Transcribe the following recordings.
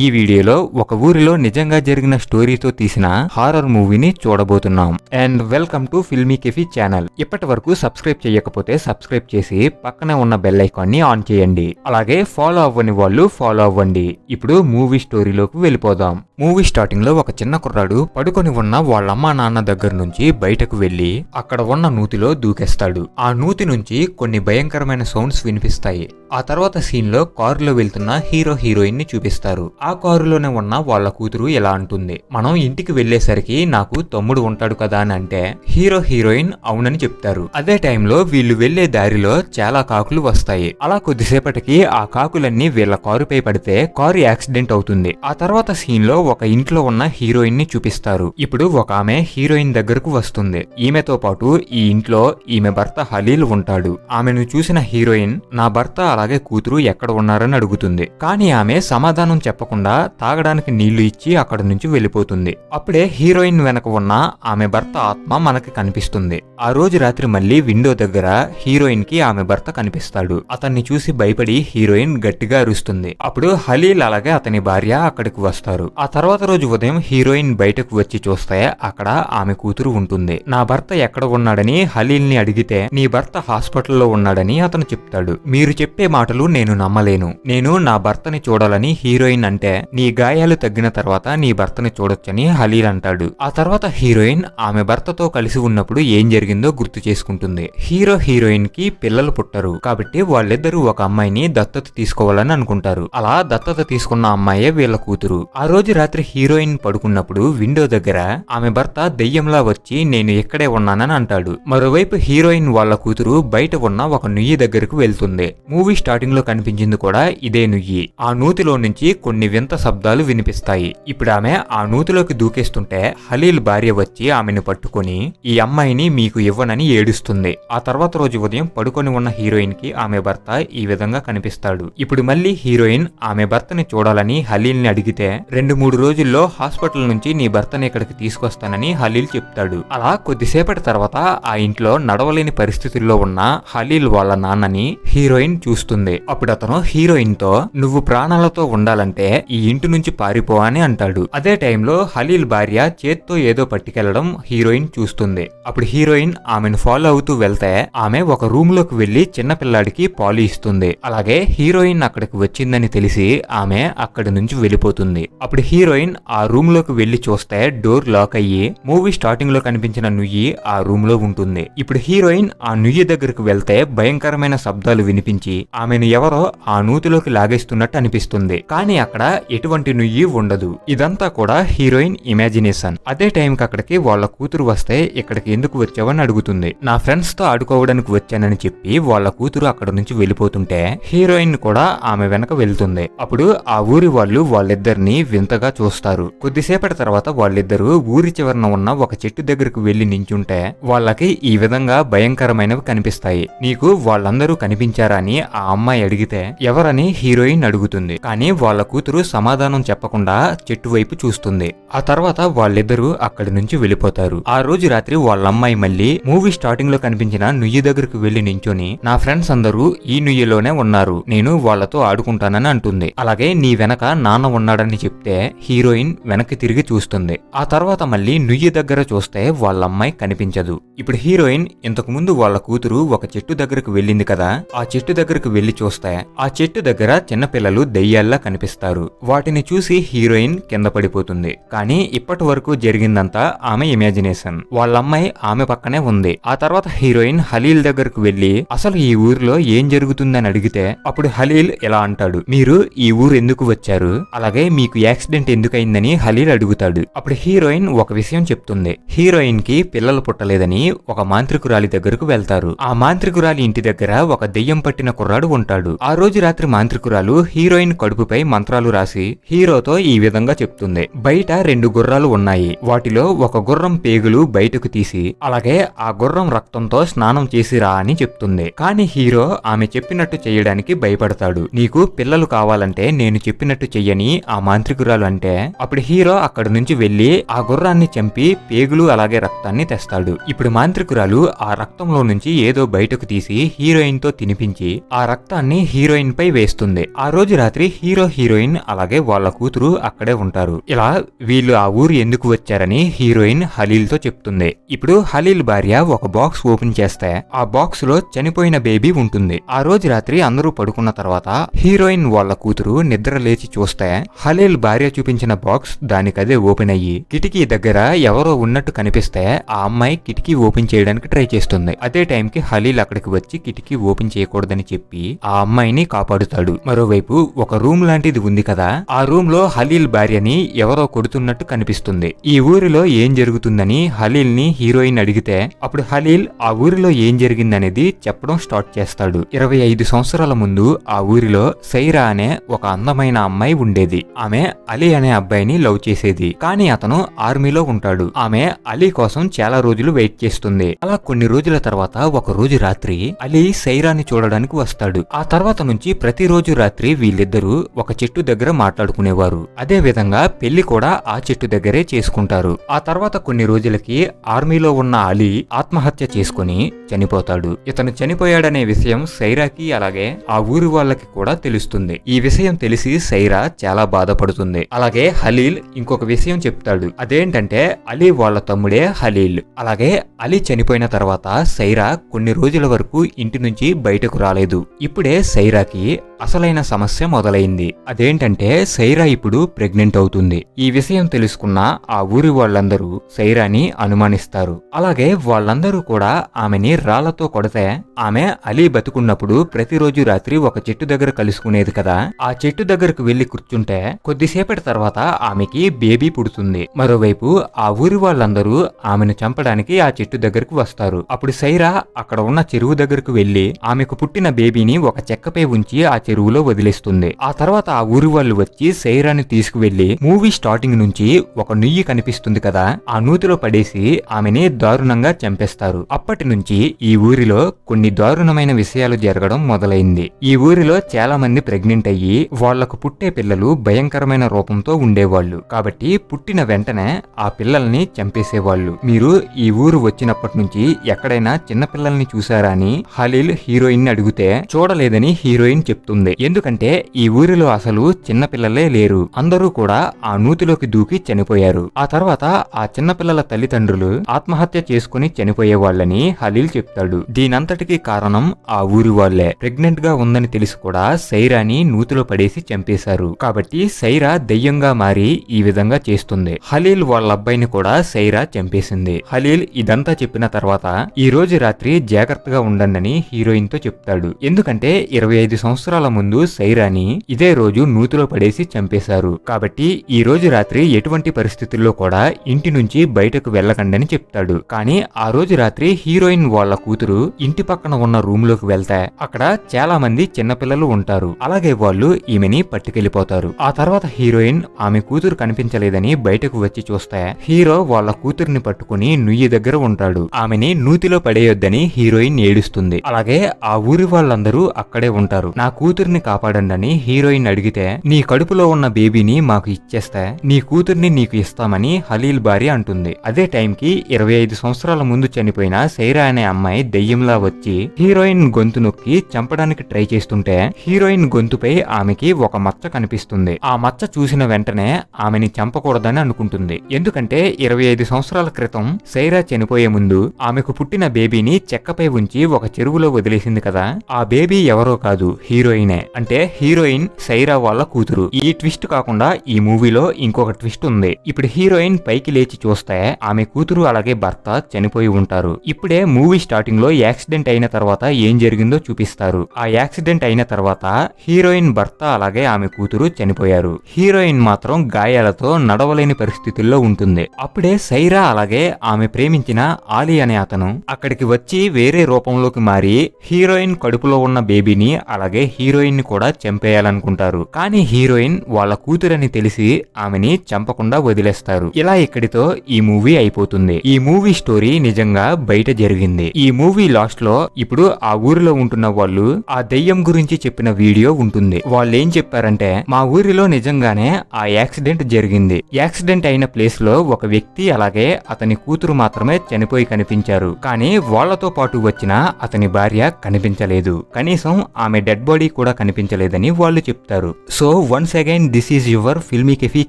ఈ వీడియోలో ఒక ఊరిలో నిజంగా జరిగిన స్టోరీతో తీసిన హారర్ మూవీని చూడబోతున్నాం. And welcome to Filmy Cafe channel. ఇప్పటి వరకు సబ్స్క్రైబ్ చేయకపోతే సబ్స్క్రైబ్ చేసి పక్కనే ఉన్న బెల్ ఐకాన్ ని ఆన్ చేయండి. అలాగే ఫాలో అవ్వని వాళ్ళు ఫాలో అవ్వండి. ఇప్పుడు మూవీ స్టోరీలోకి వెళ్ళిపోదాం. మూవీ స్టార్టింగ్ లో ఒక చిన్న కుర్రాడు పడుకొని ఉన్న వాళ్ళమ్మ నాన్న దగ్గర నుంచి బయటకు వెళ్లి అక్కడ ఉన్న నూతిలో దూకేస్తాడు. ఆ నూతి నుంచి కొన్ని భయంకరమైన సౌండ్స్ వినిపిస్తాయి. ఆ తర్వాత సీన్ లో కారులో వెళ్తున్న హీరో హీరోయిన్ ని చూపిస్తారు. ఆ కారులోనే ఉన్న వాళ్ళ కూతురు ఇలా అంటుంది, మనం ఇంటికి వెళ్లేసరికి నాకు తమ్ముడు ఉంటాడు కదా అని అంటే హీరో హీరోయిన్ అవునని చెప్తారు. అదే టైంలో వీళ్ళు వెళ్లే దారిలో చాలా కాకులు వస్తాయి. అలా కొద్దిసేపటికి ఆ కాకులన్నీ వీళ్ళ కారుపై పడితే కారు యాక్సిడెంట్ అవుతుంది. ఆ తర్వాత సీన్ లో ఒక ఇంట్లో ఉన్న హీరోయిన్ ని చూపిస్తారు. ఇప్పుడు ఒక ఆమె హీరోయిన్ దగ్గరకు వస్తుంది. ఈమెతో పాటు ఈ ఇంట్లో ఈమె భర్త హలీల్ ఉంటాడు. ఆమెను చూసిన హీరోయిన్ నా భర్త అలాగే కూతురు ఎక్కడ ఉన్నారని అడుగుతుంది. కానీ ఆమె సమాధానం చెప్పకుండా తాగడానికి నీళ్లు ఇచ్చి అక్కడ నుంచి వెళ్లిపోతుంది. అప్పుడే హీరోయిన్ వెనక ఉన్న ఆమె భర్త ఆత్మ మనకి కనిపిస్తుంది. ఆ రోజు రాత్రి మళ్లీ విండో దగ్గర హీరోయిన్ కి ఆమె భర్త కనిపిస్తాడు. అతన్ని చూసి భయపడి హీరోయిన్ గట్టిగా అరుస్తుంది. అప్పుడు హలీల్ అలాగే అతని భార్య అక్కడికి వస్తారు. ఆ తర్వాత రోజు ఉదయం హీరోయిన్ బయటకు వచ్చి చూస్తే అక్కడ ఆమె కూతురు ఉంటుంది. నా భర్త ఎక్కడ ఉన్నాడని హలీల్ ని అడిగితే నీ భర్త హాస్పిటల్లో ఉన్నాడని అతను చెప్తాడు. మీరు చెప్పే మాటలు నేను నమ్మలేను. నేను నా భర్తని చూడాలని హీరోయిన్ అంటే నీ గాయాలు తగ్గిన తర్వాత నీ భర్తని చూడొచ్చని హలీల్ అంటాడు. ఆ తర్వాత హీరోయిన్ ఆమె భర్తతో కలిసి ఉన్నప్పుడు ఏం జరిగిందో గుర్తు చేసుకుంటుంది. హీరో హీరోయిన్ కి పిల్లలు పుట్టరు కాబట్టి వాళ్ళిద్దరూ ఒక అమ్మాయిని దత్తత తీసుకోవాలని అనుకుంటారు. అలా దత్తత తీసుకున్న అమ్మాయే వీళ్ళ కూతురు. ఆ రోజు రాత్రి హీరోయిన్ పడుకున్నప్పుడు విండో దగ్గర ఆమె భర్త దెయ్యంలా వచ్చి నేను ఇక్కడే ఉన్నానని అంటాడు. మరోవైపు హీరోయిన్ వాళ్ళ కూతురు బయట ఉన్న ఒక నుయ్యి దగ్గరకు వెళ్తుంది. మూవీ స్టార్టింగ్ లో కనిపించింది కూడా ఇదే నుయ్యి. ఆ నూతిలో నుంచి కొన్ని వింత శబ్దాలు వినిపిస్తాయి. ఇప్పుడు ఆమె ఆ నూతిలోకి దూకేస్తుంటే హలీల్ భార్య వచ్చి ఆమెను పట్టుకొని ఈ అమ్మాయిని మీకు ఇవ్వనని ఏడుస్తుంది. ఆ తర్వాత రోజు ఉదయం పడుకొని ఉన్న హీరోయిన్ కి ఆమె భర్త ఈ విధంగా కనిపిస్తాడు. ఇప్పుడు మళ్ళీ హీరోయిన్ ఆమె భర్తని చూడాలని హలీల్ ని అడిగితే 2-3 రోజుల్లో హాస్పిటల్ నుంచి నీ భర్తని ఇక్కడికి తీసుకొస్తానని హలీల్ చెప్తాడు. అలా కొద్దిసేపటి తర్వాత ఆ ఇంట్లో నడవలేని పరిస్థితుల్లో ఉన్న హలీల్ వాళ్ళ నాన్నని హీరోయిన్ చూస్తుంది. అప్పుడు అతను హీరోయిన్ తో నువ్వు ప్రాణాలతో ఉండాలంటే ఈ ఇంటి నుంచి పారిపో అని అంటాడు. అదే టైంలో హలీల్ భార్య చేత్తో ఏదో పట్టుకెళ్లడం హీరోయిన్ చూస్తుంది. అప్పుడు హీరోయిన్ ఆమెను ఫాలో అవుతూ వెళ్తే ఆమె ఒక రూమ్ లోకి వెళ్లి చిన్న పిల్లాడికి పాలు ఇస్తుంది. అలాగే హీరోయిన్ అక్కడికి వచ్చిందని తెలిసి ఆమె అక్కడి నుంచి వెళ్ళిపోతుంది. అప్పుడు హీరోయిన్ ఆ రూమ్ లోకి వెళ్లి చూస్తే డోర్ లాక్ అయ్యి మూవీ స్టార్టింగ్ లో కనిపించిన నుయ్యి ఆ రూమ్ లో ఉంటుంది. ఇప్పుడు హీరోయిన్ ఆ నుయ్యి దగ్గరకు వెళ్తే భయంకరమైన శబ్దాలు వినిపించి ఆమెను ఎవరో ఆ నూతిలోకి లాగేస్తున్నట్టు అనిపిస్తుంది. కానీ అక్కడ ఎటువంటి నుయ్యి ఉండదు. ఇదంతా కూడా హీరోయిన్ ఇమాజినేషన్. అదే టైంకి అక్కడికి వాళ్ళ కూతురు వస్తే ఇక్కడికి ఎందుకు వచ్చావని అడుగుతుంది. నా ఫ్రెండ్స్ తో ఆడుకోవడానికి వచ్చానని చెప్పి వాళ్ళ కూతురు అక్కడ నుంచి వెళ్ళిపోతుంటే హీరోయిన్ కూడా ఆమె వెనక వెళ్తుంది. అప్పుడు ఆ ఊరి వాళ్ళు వాళ్ళిద్దరిని వింతగా చూస్తారు. కొద్దిసేపటి తర్వాత వాళ్ళిద్దరూ ఊరి చివరన ఉన్న ఒక చెట్టు దగ్గరకు వెళ్లి నించుంటే వాళ్ళకి ఈ విధంగా భయంకరమైనవి కనిపిస్తాయి. నీకు వాళ్ళందరూ కనిపించారా అని ఆ అమ్మాయి అడిగితే ఎవరని హీరోయిన్ అడుగుతుంది. కానీ వాళ్ళ కూతురు సమాధానం చెప్పకుండా చెట్టు వైపు చూస్తుంది. ఆ తర్వాత వాళ్ళిద్దరూ అక్కడి నుంచి వెళ్ళిపోతారు. ఆ రోజు రాత్రి వాళ్ళ అమ్మాయి మళ్ళీ మూవీ స్టార్టింగ్ లో కనిపించిన నుయ్యి దగ్గరకు వెళ్లి నించొని నా ఫ్రెండ్స్ అందరూ ఈ నుయ్యిలోనే ఉన్నారు, నేను వాళ్లతో ఆడుకుంటానని అంటుంది. అలాగే నీ వెనక నాన్న ఉన్నాడని చెప్తే హీరోయిన్ వెనక్కి తిరిగి చూస్తుంది. ఆ తర్వాత మళ్ళీ నుయ్యి దగ్గర చూస్తే వాళ్ళ అమ్మాయి కనిపించదు. ఇప్పుడు హీరోయిన్ ఇంతకు ముందు వాళ్ళ కూతురు ఒక చెట్టు దగ్గరకు వెళ్ళింది కదా, ఆ చెట్టు దగ్గరకు వెళ్లి చూస్తే ఆ చెట్టు దగ్గర చిన్నపిల్లలు దెయ్యాల్లా కనిపిస్తారు. వాటిని చూసి హీరోయిన్ కింద పడిపోతుంది. కానీ ఇప్పటి వరకు జరిగిందంతా ఆమె ఇమాజినేషన్. వాళ్ళమ్మాయి ఆమె పక్కనే ఉంది. ఆ తర్వాత హీరోయిన్ హలీల్ దగ్గరకు వెళ్లి అసలు ఈ ఊరిలో ఏం జరుగుతుందని అడిగితే అప్పుడు హలీల్ ఇలా అంటాడు, మీరు ఈ ఊరు ఎందుకు వచ్చారు, అలాగే మీకు యాక్సిడెంట్ ఎందుకయిందని హలీల్ అడుగుతాడు. అప్పుడు హీరోయిన్ ఒక విషయం చెప్తుంది. హీరోయిన్ కి పిల్లలు పుట్టలేదని ఒక మాంత్రికురాలి దగ్గరకు వెళ్తారు. ఆ మాంత్రికురాలి ఇంటి దగ్గర ఒక దెయ్యం పట్టిన కుర్రాడు ఉంటాడు. ఆ రోజు రాత్రి మాంత్రికురాలు హీరోయిన్ కడుపుపై మంత్రాలు రాసి హీరోతో ఈ విధంగా చెప్తుంది, బయట 2 గుర్రాలు ఉన్నాయి, వాటిలో ఒక గుర్రం పేగులు బయటకు తీసి అలాగే ఆ గుర్రం రక్తంతో స్నానం చేసిరా అని చెప్తుంది. కానీ హీరో ఆమె చెప్పినట్టు చేయడానికి భయపడతాడు. నీకు పిల్లలు కావాలంటే నేను చెప్పినట్టు చెయ్యని ఆ మాంత్రికురాలు అంటే అప్పుడు హీరో అక్కడి నుంచి వెళ్లి ఆ గుర్రాన్ని చంపి పేగులు అలాగే రక్తాన్ని తెస్తాడు. ఇప్పుడు మాంత్రికురాలు ఆ రక్తంలో నుంచి ఏదో బయటకు తీసి హీరోయిన్ తో తినిపించి ఆ రక్తాన్ని హీరోయిన్ పై వేస్తుంది. ఆ రోజు రాత్రి హీరో హీరోయిన్ అలాగే వాళ్ళ కూతురు అక్కడే ఉంటారు. ఇలా వీళ్ళు ఆ ఊరు ఎందుకు వచ్చారని హీరోయిన్ హలీల్ తో చెప్తుంది. ఇప్పుడు హలీల్ భార్య ఒక బాక్స్ ఓపెన్ చేస్తే ఆ బాక్స్ లో చనిపోయిన బేబీ ఉంటుంది. ఆ రోజు రాత్రి అందరూ పడుకున్న తర్వాత హీరోయిన్ వాళ్ళ కూతురు నిద్ర లేచి చూస్తే హలీల్ భార్య చూపించిన బాక్స్ దానికదే ఓపెన్ అయ్యి కిటికీ దగ్గర ఎవరో ఉన్నట్టు కనిపిస్తే ఆ అమ్మాయి కిటికీ ఓపెన్ చేయడానికి ట్రై చేస్తుంది. అదే టైంకి హలీల్ అక్కడికి వచ్చి కిటికీ ఓపెన్ చేయకూడదని చెప్పి ఆ అమ్మాయిని కాపాడుతాడు. మరోవైపు ఒక రూమ్ లాంటిది ఉంది కదా, ఆ రూమ్ లో హలీల్ భార్యని ఎవరో కొడుతున్నట్టు కనిపిస్తుంది. ఈ ఊరిలో ఏం జరుగుతుందని హలీల్ ని హీరోయిన్ అడిగితే అప్పుడు హలీల్ ఆ ఊరిలో ఏం జరిగిందనేది చెప్పడం స్టార్ట్ చేస్తాడు. 25 సంవత్సరాల ముందు ఆ ఊరిలో సైరా అనే ఒక అందమైన అమ్మాయి ఉండేది. ఆమె అలీ అనే అబ్బాయిని లవ్ చేసేది. కానీ అతను ఆర్మీలో ఉంటాడు. ఆమె అలీ కోసం చాలా రోజులు వెయిట్ చేస్తుంది. అలా కొన్ని రోజుల తర్వాత ఒక రోజు రాత్రి అలీ సైరాని చూడడానికి వస్తాడు. ఆ తర్వాత నుంచి ప్రతిరోజు రాత్రి వీళ్ళిద్దరూ ఒక చెట్టు దగ్గర మాట్లాడుకునేవారు. అదే విధంగా పెళ్లి కూడా ఆ చెట్టు దగ్గరే చేసుకుంటారు. ఆ తర్వాత కొన్ని రోజులకి ఆర్మీలో ఉన్న అలీ ఆత్మహత్య చేసుకుని చనిపోతాడు. ఇతను చనిపోయాడనే విషయం సైరాకి అలాగే ఆ ఊరి వాళ్ళకి కూడా తెలుస్తుంది. ఈ విషయం తెలిసి సైరా చాలా బాధపడుతుంది. అలాగే హలీల్ ఇంకొక విషయం చెప్తాడు. అదేంటంటే అలీ వాళ్ళ తమ్ముడే హలీల్. అలాగే అలీ చనిపోయిన తర్వాత సైరా కొన్ని రోజుల వరకు ఇంటి నుంచి బయటకు రాలేదు. ఇప్పుడే సైరాకి అసలైన సమస్య మొదలైంది. అదేంటంటే సైరా ఇప్పుడు ప్రెగ్నెంట్ అవుతుంది. ఈ విషయం తెలుసుకున్న ఆ ఊరి వాళ్ళందరూ సైరాని అనుమానిస్తారు. అలాగే వాళ్ళందరూ కూడా ఆమెని రాళ్లతో కొడితే ఆమె అలీ బతుకున్నప్పుడు ప్రతిరోజు రాత్రి ఒక చెట్టు దగ్గర కలుసుకునేది కదా, ఆ చెట్టు దగ్గరకు వెళ్లి కూర్చుంటే కొద్దిసేపటి తర్వాత ఆమెకి బేబీ పుడుతుంది. మరోవైపు ఆ ఊరి వాళ్ళందరూ ఆమెను చంపడానికి ఆ చెట్టు దగ్గరకు వస్తారు. అప్పుడు సైరా అక్కడ ఉన్న చెరువు దగ్గరకు వెళ్లి ఆమెకు పుట్టిన బేబీని ఒక చెక్కపై ఉంచి ఆ చెరువులో వదిలేస్తుంది. ఆ తర్వాత ఆ ఊరి వాళ్ళు వచ్చి సైరాని తీసుకువెళ్లి మూవీ స్టార్టింగ్ నుంచి ఒక నుయ్యి కనిపిస్తుంది కదా, ఆ నూతిలో పడేసి ఆమెని దారుణంగా చంపేస్తారు. అప్పటి నుంచి ఈ ఊరిలో కొన్ని దారుణమైన విషయాలు జరగడం మొదలైంది. ఈ ఊరిలో చాలా మంది ప్రెగ్నెంట్ అయ్యి వాళ్లకు పుట్టే పిల్లలు భయంకరమైన రూపంతో ఉండేవాళ్లు. కాబట్టి పుట్టిన వెంటనే ఆ పిల్లల్ని చంపేసేవాళ్లు. మీరు ఈ ఊరు వచ్చినప్పటి నుంచి ఎక్కడైనా చిన్న పిల్లల్ని చూసారా అని హలీల్ హీరోయిన్ ని అడిగితే చూడలేదని హీరోయిన్ చెప్తుంది. ఎందుకంటే ఈ ఊరిలో అసలు చిన్న పిల్లలే లేరు. అందరూ కూడా ఆ నూతిలోకి దూకి చనిపోయారు. ఆ తర్వాత ఆ చిన్న పిల్లల తల్లిదండ్రులు ఆత్మహత్య చేసుకుని చనిపోయేవాళ్లని హలీల్ చెప్తాడు. దీనంతటికీ కారణం ఆ ఊరి వాళ్లే. ప్రెగ్నెంట్ గా ఉందని తెలిసి కూడా సైరాని నూతిలో పడేసి చంపేశారు. కాబట్టి సైరా దెయ్యంగా మారి ఈ విధంగా చేస్తుంది. హలీల్ వాళ్ళ అబ్బాయిని కూడా సైరా చంపేసింది. హలీల్ ఇదంతా చెప్పిన తర్వాత ఈ రోజు రాత్రి జాగ్రత్తగా ఉండండి హీరోయిన్ తో చెప్తాడు. ఎందుకంటే 25 సంవత్సరాల ముందు సైరాని ఇదే రోజు నూతిలో పడేసి చంపేశారు. కాబట్టి ఈ రోజు రాత్రి ఎటువంటి పరిస్థితుల్లో కూడా ఇంటి నుంచి బయటకు వెళ్ళకండని చెప్తాడు. కానీ ఆ రోజు రాత్రి హీరోయిన్ వాళ్ళ కూతురు ఇంటి పక్కన ఉన్న రూమ్ లోకి వెళ్తే అక్కడ చాలా మంది చిన్నపిల్లలు ఉంటారు. అలాగే వాళ్ళు ఈమెని పట్టుకెళ్లిపోతారు. ఆ తర్వాత హీరోయిన్ ఆమె కూతురు కనిపించలేదని బయటకు వచ్చి చూస్తే హీరో వాళ్ళ కూతురిని పట్టుకుని నుయ్యి దగ్గర ఉంటాడు. ఆమెని నూతిలో పడేయొద్దని హీరోయిన్ ఏడుస్తుంది. అలాగే ఆ ఊరి వాళ్ళందరూ అక్కడే ఉంటారు. నా కూతుర్ని కాపాడండి హీరోయిన్ అడిగితే నీ కడుపులో ఉన్న బేబీని మాకు ఇచ్చేస్తే నీ కూతుర్ని నీకు ఇస్తామని హలీల్ భార్య అంటుంది. అదే టైంకి 25 సంవత్సరాల ముందు చనిపోయిన సైరా అనే అమ్మాయి దెయ్యంలా వచ్చి హీరోయిన్ గొంతు నొక్కి చంపడానికి ట్రై చేస్తుంటే హీరోయిన్ గొంతుపై ఆమెకి ఒక మచ్చ కనిపిస్తుంది. ఆ మచ్చ చూసిన వెంటనే ఆమెని చంపకూడదని అనుకుంటుంది. ఎందుకంటే 25 సంవత్సరాల క్రితం సైరా చనిపోయే ముందు ఆమెకు పుట్టిన బేబీని చెక్కపై ఉంచి ఒక చెరువులో వదిలేసింది కదా, ఆ బేబీ ఎవరో కాదు హీరోయినే. అంటే హీరోయిన్ సైరా వాళ్ళ కూతురు. ఈ ట్విస్ట్ కాకుండా ఈ మూవీలో ఇంకొక ట్విస్ట్ ఉంది. ఇప్పుడు హీరోయిన్ పైకి లేచి చూస్తే ఆమె కూతురు అలాగే భర్త చనిపోయి ఉంటారు. ఇప్పుడే మూవీ స్టార్టింగ్ లో యాక్సిడెంట్ అయిన తర్వాత ఏం జరిగిందో చూపిస్తారు. ఆ యాక్సిడెంట్ అయిన తర్వాత హీరోయిన్ భర్త అలాగే ఆమె కూతురు చనిపోయారు. హీరోయిన్ మాత్రం గాయాలతో నడవలేని పరిస్థితుల్లో ఉంటుంది. అప్పుడే సైరా అలాగే ఆమె ప్రేమించిన ఆలీ అనే అతను అక్కడికి వచ్చి వేరే రూపంలోకి మారి హీరోయిన్ కడుపులో ఉన్న బేబీని అలాగే హీరోయిన్ ని కూడా చంపేయాలనుకుంటారు. కానీ హీరోయిన్ వాళ్ళ కూతురని తెలిసి ఆమెని చంపకుండా వదిలేస్తారు. ఇలా ఇక్కడితో ఈ మూవీ అయిపోతుంది. ఈ మూవీ స్టోరీ నిజంగా బయట జరిగింది. ఈ మూవీ లాస్ట్ లో ఇప్పుడు ఆ ఊరిలో ఉంటున్న వాళ్ళు ఆ దెయ్యం గురించి చెప్పిన వీడియో ఉంటుంది. వాళ్ళు ఏం చెప్పారంటే మా ఊరిలో నిజంగానే ఆ యాక్సిడెంట్ జరిగింది. యాక్సిడెంట్ అయిన ప్లేస్ లో ఒక వ్యక్తి అలాగే అతని కూతురు మాత్రమే చనిపోయి కనిపించారు. కానీ వాళ్లతో పాటు వచ్చిన అతని భార్య కనిపించలేదు. కనీసం ఆమె డెడ్ బాడీ కూడా కనిపించలేదని వాళ్ళు చెప్తారు. So once again this is your Filmy Cafe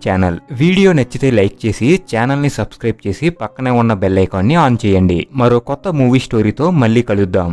channel. Video నచ్చితే లైక్ చేసి ఛానల్ ని సబ్స్క్రైబ్ చేసి పక్కనే ఉన్న బెల్ ఐకాన్ ని ఆన్ చేయండి. మరో కొత్త మూవీ స్టోరీతో మళ్ళీ కలుద్దాం.